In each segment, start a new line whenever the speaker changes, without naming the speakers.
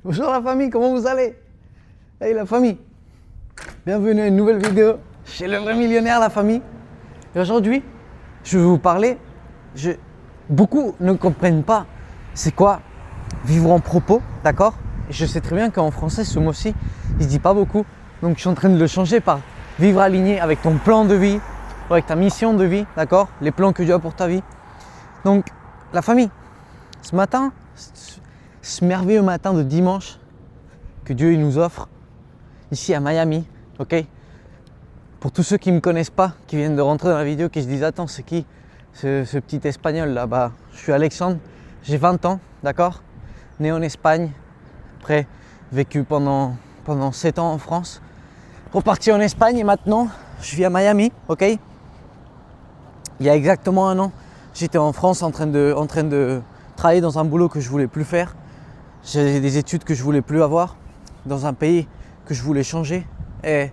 Bonjour la famille, comment vous allez? Hey la famille, bienvenue à une nouvelle vidéo chez le vrai millionnaire la famille. Et aujourd'hui, je vais vous parler, beaucoup ne comprennent pas c'est quoi vivre en propos, d'accord? Et je sais très bien qu'en français ce mot-ci, il se dit pas beaucoup. Donc je suis en train de le changer par vivre aligné avec ton plan de vie, avec ta mission de vie, d'accord? Les plans que Dieu a pour ta vie. Donc la famille, ce matin, ce merveilleux matin de dimanche que Dieu il nous offre ici à Miami, ok? Pour tous ceux qui ne me connaissent pas, qui viennent de rentrer dans la vidéo, qui se disent attends c'est qui ce petit espagnol là? Bah je suis Alexandre, j'ai 20 ans, d'accord? Né en Espagne, après vécu pendant 7 ans en France, reparti en Espagne et maintenant je vis à Miami, ok? Il y a exactement un an, j'étais en France en train de travailler dans un boulot que je voulais plus faire. J'ai des études que je voulais plus avoir, dans un pays que je voulais changer. Et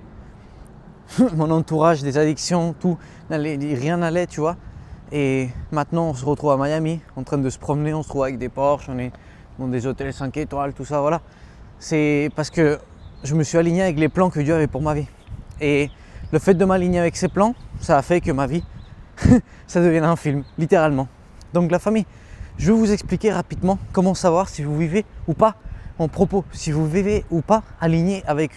mon entourage, des addictions, tout, rien n'allait, tu vois. Et maintenant, on se retrouve à Miami, en train de se promener, on se trouve avec des Porsche, on est dans des hôtels 5 étoiles, tout ça, voilà. C'est parce que je me suis aligné avec les plans que Dieu avait pour ma vie. Et le fait de m'aligner avec ces plans, ça a fait que ma vie, ça devienne un film, littéralement. Donc la famille, je vais vous expliquer rapidement comment savoir si vous vivez ou pas en propos, si vous vivez ou pas aligné avec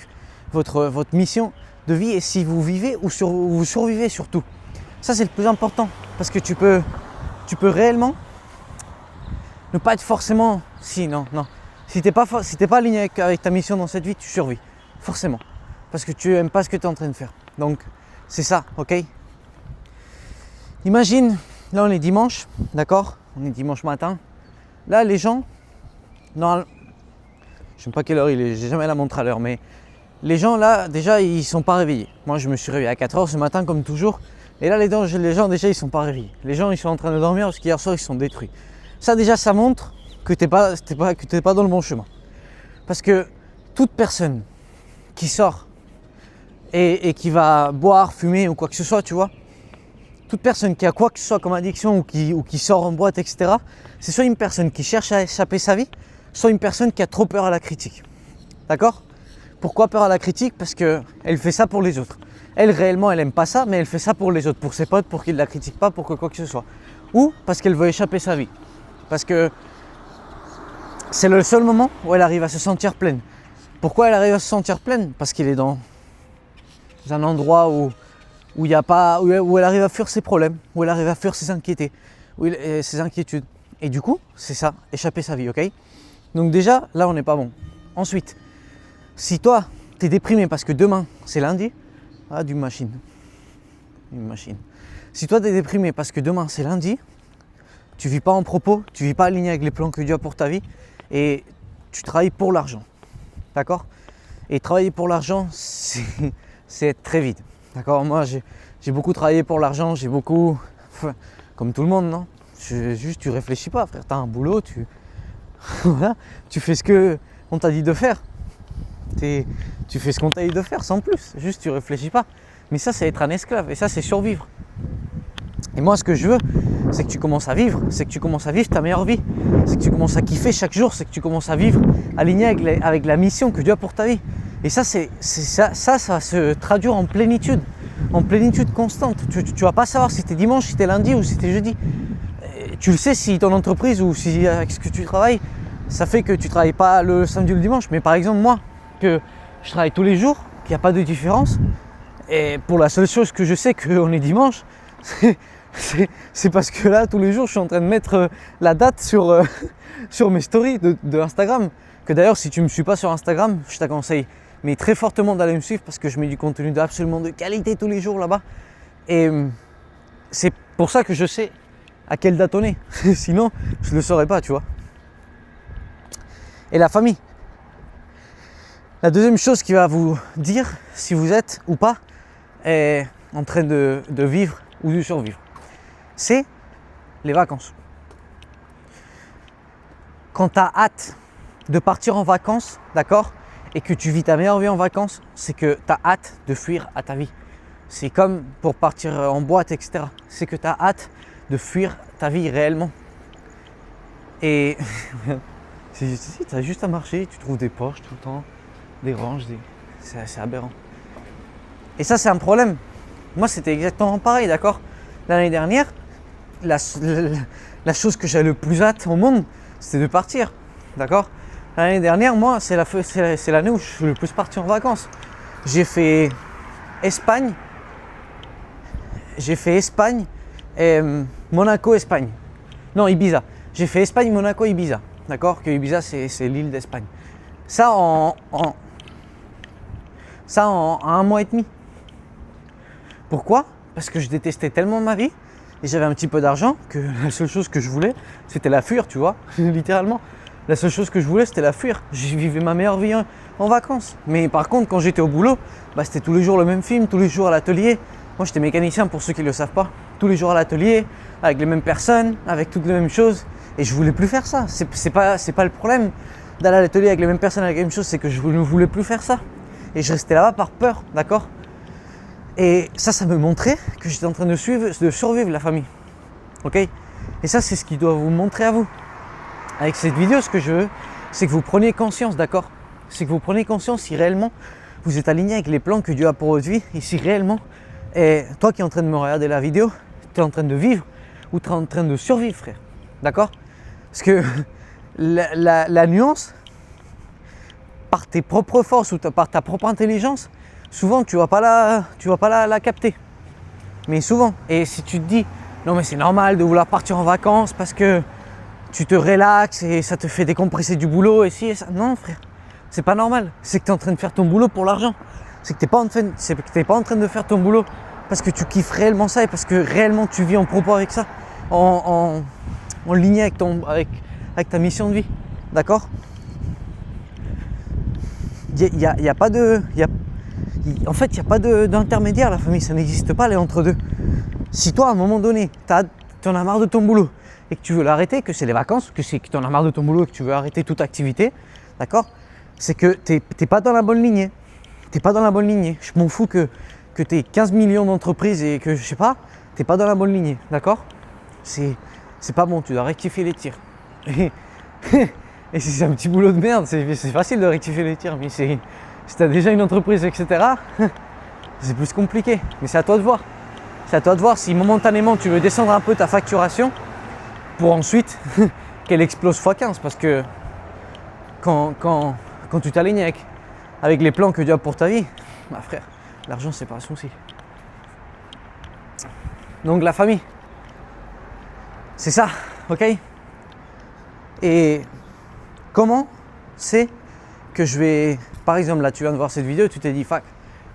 votre mission de vie et si vous vivez ou vous survivez surtout. Ça c'est le plus important parce que tu peux réellement ne pas être forcément… Si t'es pas aligné avec ta mission dans cette vie, tu survis, forcément. Parce que tu n'aimes pas ce que tu es en train de faire. Donc c'est ça, ok? Imagine, là on est dimanche, d'accord? On est dimanche matin. Là les gens, non, je ne sais pas quelle heure il est, j'ai jamais la montre à l'heure, mais les gens là déjà ils sont pas réveillés. Moi je me suis réveillé à 4h ce matin comme toujours. Et là les gens déjà ils sont pas réveillés. Les gens ils sont en train de dormir parce qu'hier soir ils se sont détruits. Ça déjà ça montre que t'es pas dans le bon chemin. Parce que toute personne qui sort et qui va boire, fumer ou quoi que ce soit, tu vois, toute personne qui a quoi que ce soit comme addiction ou qui sort en boîte, etc., c'est soit une personne qui cherche à échapper sa vie, soit une personne qui a trop peur à la critique. D'accord? Pourquoi peur à la critique? Parce qu'elle fait ça pour les autres. Elle, réellement, elle n'aime pas ça, mais elle fait ça pour les autres, pour ses potes, pour qu'ils ne la critiquent pas, pour que quoi que ce soit. Ou parce qu'elle veut échapper sa vie. Parce que c'est le seul moment où elle arrive à se sentir pleine. Pourquoi elle arrive à se sentir pleine? Parce qu'elle est dans un endroit où elle arrive à fuir ses problèmes, où elle arrive à fuir ses inquiétudes. Et du coup, c'est ça, échapper sa vie, ok? Donc déjà, là, on n'est pas bon. Ensuite, si toi, tu es déprimé parce que demain, c'est lundi, une machine. Si toi, tu es déprimé parce que demain, c'est lundi, tu vis pas en propos, tu vis pas aligné avec les plans que Dieu a pour ta vie et tu travailles pour l'argent, d'accord? Et travailler pour l'argent, c'est être très vide. D'accord, moi j'ai beaucoup travaillé pour l'argent, comme tout le monde, non? Tu réfléchis pas, frère, t'as un boulot, voilà, tu fais ce qu'on t'a dit de faire. Tu fais ce qu'on t'a dit de faire sans plus, juste tu réfléchis pas. Mais ça c'est être un esclave et ça c'est survivre. Et moi ce que je veux, c'est que tu commences à vivre, ta meilleure vie, c'est que tu commences à kiffer chaque jour, c'est que tu commences à vivre aligné avec la mission que Dieu a pour ta vie. Et ça, ça va se traduire en plénitude constante. Tu vas pas savoir si t'es dimanche, si t'es lundi ou si t'es jeudi. Tu le sais si ton entreprise ou si avec ce que tu travailles, ça fait que tu travailles pas le samedi ou le dimanche. Mais par exemple moi, que je travaille tous les jours, qu'il n'y a pas de différence, et pour la seule chose que je sais qu'on est dimanche, c'est parce que là, tous les jours, je suis en train de mettre la date sur mes stories de Instagram. Que d'ailleurs, si tu ne me suis pas sur Instagram, je te conseille mais très fortement d'aller me suivre parce que je mets du contenu absolument de qualité tous les jours là-bas. Et c'est pour ça que je sais à quelle date on est. Sinon, je ne le saurais pas, tu vois. Et la famille. La deuxième chose qui va vous dire si vous êtes ou pas en train de vivre ou de survivre, c'est les vacances. Quand tu as hâte de partir en vacances, d'accord, et que tu vis ta meilleure vie en vacances, c'est que tu as hâte de fuir à ta vie. C'est comme pour partir en boîte, etc. C'est que tu as hâte de fuir ta vie réellement. Et Tu as juste à marcher, tu trouves des Porsche tout le temps, des Range, c'est aberrant. Et ça, c'est un problème. Moi, c'était exactement pareil, d'accord? L'année dernière, la chose que j'avais le plus hâte au monde, c'était de partir, d'accord? L'année dernière, moi, c'est l'année où je suis le plus parti en vacances. J'ai fait Espagne et Monaco, Espagne. Non, Ibiza. J'ai fait Espagne, Monaco, Ibiza. D'accord? Que Ibiza, c'est l'île d'Espagne. Ça en 1 mois et demi. Pourquoi? Parce que je détestais tellement ma vie et j'avais un petit peu d'argent que la seule chose que je voulais, c'était la fuir, tu vois, littéralement. La seule chose que je voulais, c'était la fuir. Je vivais ma meilleure vie en vacances. Mais par contre, quand j'étais au boulot, c'était tous les jours le même film, tous les jours à l'atelier. Moi, j'étais mécanicien pour ceux qui ne le savent pas. Tous les jours à l'atelier, avec les mêmes personnes, avec toutes les mêmes choses. Et je voulais plus faire ça. C'est pas le problème d'aller à l'atelier avec les mêmes personnes, avec les mêmes choses, c'est que je ne voulais plus faire ça. Et je restais là-bas par peur, d'accord? Et ça me montrait que j'étais en train de survivre la famille. Ok? Et ça, c'est ce qui doit vous montrer à vous. Avec cette vidéo, ce que je veux, c'est que vous preniez conscience, d'accord? C'est que vous preniez conscience si réellement vous êtes aligné avec les plans que Dieu a pour votre vie et si réellement, et toi qui es en train de me regarder la vidéo, tu es en train de vivre ou tu es en train de survivre, frère. D'accord? Parce que la nuance, par tes propres forces ou par ta propre intelligence, souvent tu ne vas pas la capter. Mais souvent. Et si tu te dis, non mais c'est normal de vouloir partir en vacances parce que tu te relaxes et ça te fait décompresser du boulot et ci et ça. Non frère, c'est pas normal. C'est que tu es en train de faire ton boulot pour l'argent. C'est que tu n'es pas en train de faire ton boulot parce que tu kiffes réellement ça et parce que réellement tu vis en propos avec ça. En ligne avec ta mission de vie. D'accord? En fait, il n'y a pas d'intermédiaire, la famille, ça n'existe pas les entre-deux. Si toi, à un moment donné, tu en as marre de ton boulot et que tu veux l'arrêter, que c'est les vacances, que tu en as marre de ton boulot et que tu veux arrêter toute activité, d'accord? C'est que tu n'es pas dans la bonne lignée. Tu n'es pas dans la bonne lignée. Je m'en fous que tu aies 15 millions d'entreprises et que, je sais pas, tu n'es pas dans la bonne lignée, d'accord? C'est pas bon, tu dois rectifier les tirs. Et si c'est un petit boulot de merde, c'est facile de rectifier les tirs, mais si tu as déjà une entreprise, etc., c'est plus compliqué. Mais c'est à toi de voir. C'est à toi de voir si momentanément tu veux descendre un peu ta facturation pour ensuite qu'elle explose x15. Parce que quand tu t'alignes avec les plans que Dieu a pour ta vie, frère, l'argent c'est pas un souci. Donc la famille, c'est ça, ok? Et comment c'est que je vais... Par exemple, là, tu viens de voir cette vidéo et tu t'es dit, fuck,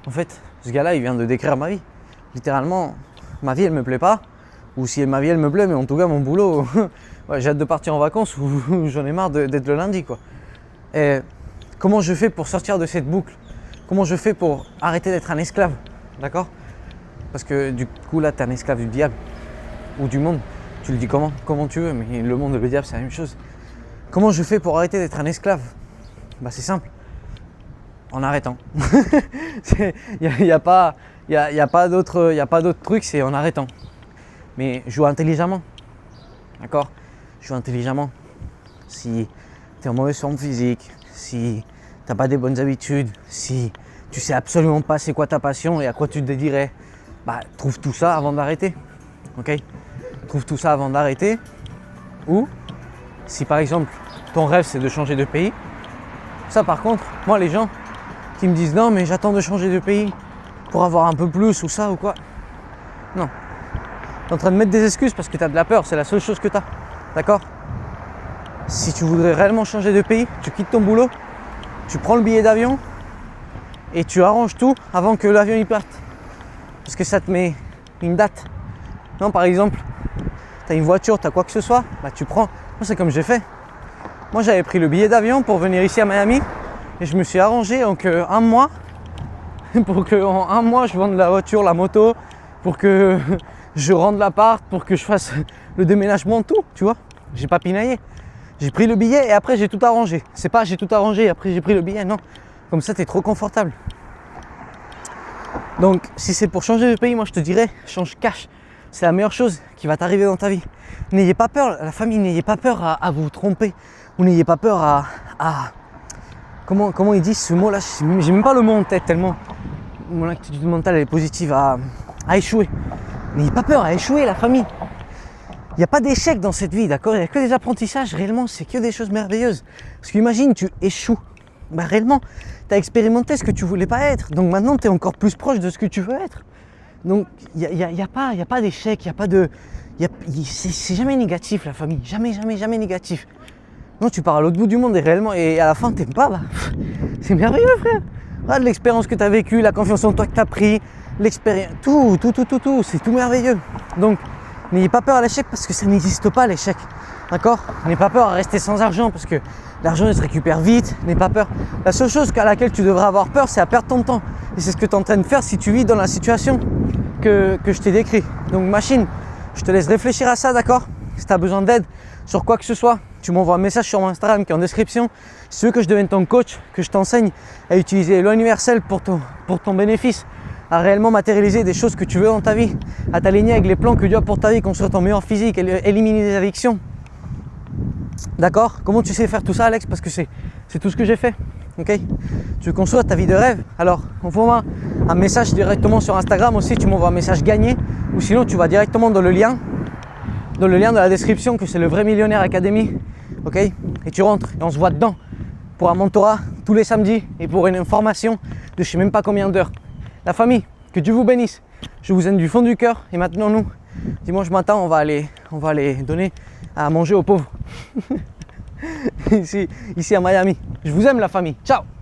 en fait, ce gars-là, il vient de décrire ma vie. Littéralement, ma vie, elle me plaît pas. Ou si ma vie, elle me plaît, mais en tout cas, mon boulot, ouais, j'ai hâte de partir en vacances ou j'en ai marre d'être le lundi, quoi. Et comment je fais pour sortir de cette boucle? Comment je fais pour arrêter d'être un esclave? D'accord? Parce que du coup, là, tu es un esclave du diable ou du monde. Tu le dis comment tu veux, mais le monde et le diable, c'est la même chose. Comment je fais pour arrêter d'être un esclave? C'est simple. En arrêtant. Il n'y a pas d'autre truc, c'est en arrêtant. Mais joue intelligemment. D'accord? Joue intelligemment. Si tu es en mauvaise forme physique, si tu n'as pas des bonnes habitudes, si tu sais absolument pas c'est quoi ta passion et à quoi tu te dédierais, trouve tout ça avant d'arrêter. Ok? Trouve tout ça avant d'arrêter. Ou si par exemple ton rêve c'est de changer de pays, ça par contre, moi les gens qui me disent non mais j'attends de changer de pays pour avoir un peu plus ou ça ou quoi, non. Tu es en train de mettre des excuses parce que tu as de la peur, c'est la seule chose que tu as. D'accord? Si tu voudrais réellement changer de pays, tu quittes ton boulot, tu prends le billet d'avion et tu arranges tout avant que l'avion y parte. Parce que ça te met une date. Non, par exemple, tu as une voiture, tu as quoi que ce soit, tu prends. Moi, c'est comme j'ai fait. Moi, j'avais pris le billet d'avion pour venir ici à Miami et je me suis arrangé en un mois pour qu'en 1 mois, je vende la voiture, la moto, pour que je rende l'appart, pour que je fasse le déménagement, tout, tu vois. J'ai pas pinaillé. J'ai pris le billet et après, j'ai tout arrangé. C'est pas j'ai tout arrangé et après, j'ai pris le billet, non. Comme ça, tu es trop confortable. Donc, si c'est pour changer de pays, moi, je te dirais, change cash. C'est la meilleure chose qui va t'arriver dans ta vie. N'ayez pas peur, la famille, n'ayez pas peur à vous tromper. Vous n'ayez pas peur à comment ils disent ce mot-là, j'ai même pas le mot en tête tellement mon attitude mentale elle est positive, à échouer. N'ayez pas peur à échouer, la famille. Il n'y a pas d'échec dans cette vie, d'accord? Il n'y a que des apprentissages, réellement, c'est que des choses merveilleuses. Parce qu'imagine, tu échoues. Bah, réellement, tu as expérimenté ce que tu voulais pas être. Donc maintenant, tu es encore plus proche de ce que tu veux être. Donc, il n'y a pas d'échec, il n'y a pas de... c'est jamais négatif, la famille. Jamais, jamais, jamais négatif. Non, tu pars à l'autre bout du monde et réellement, et à la fin, t'aimes pas, bah, c'est merveilleux, frère. Regarde l'expérience que tu as vécue, la confiance en toi que tu as pris, l'expérience, tout, c'est tout merveilleux. Donc, n'ayez pas peur à l'échec parce que ça n'existe pas, l'échec. D'accord? N'ayez pas peur à rester sans argent parce que l'argent il se récupère vite. N'ayez pas peur. La seule chose à laquelle tu devrais avoir peur, c'est à perdre ton temps. Et c'est ce que tu es en train de faire si tu vis dans la situation que je t'ai décrit. Donc, machine, je te laisse réfléchir à ça, d'accord? Si tu as besoin d'aide sur quoi que ce soit, tu m'envoies un message sur mon Instagram qui est en description. Si tu veux que je devienne ton coach, que je t'enseigne à utiliser loi universelle pour ton bénéfice, à réellement matérialiser des choses que tu veux dans ta vie, à t'aligner avec les plans que Dieu a pour ta vie, construire ton meilleur physique, éliminer des addictions. D'accord? Comment tu sais faire tout ça, Alex? Parce que c'est tout ce que j'ai fait. Ok? Tu veux construire ta vie de rêve? Alors, envoie-moi un message directement sur Instagram aussi. Tu m'envoies un message gagné. Ou sinon, tu vas directement dans le lien de la description, que c'est le Vrai Millionnaire Academy. Ok? Et tu rentres et on se voit dedans pour un mentorat tous les samedis et pour une formation de je sais même pas combien d'heures. La famille, que Dieu vous bénisse. Je vous aime du fond du cœur. Et maintenant, nous, dimanche matin, on va aller donner à manger aux pauvres. ici à Miami. Je vous aime, la famille. Ciao!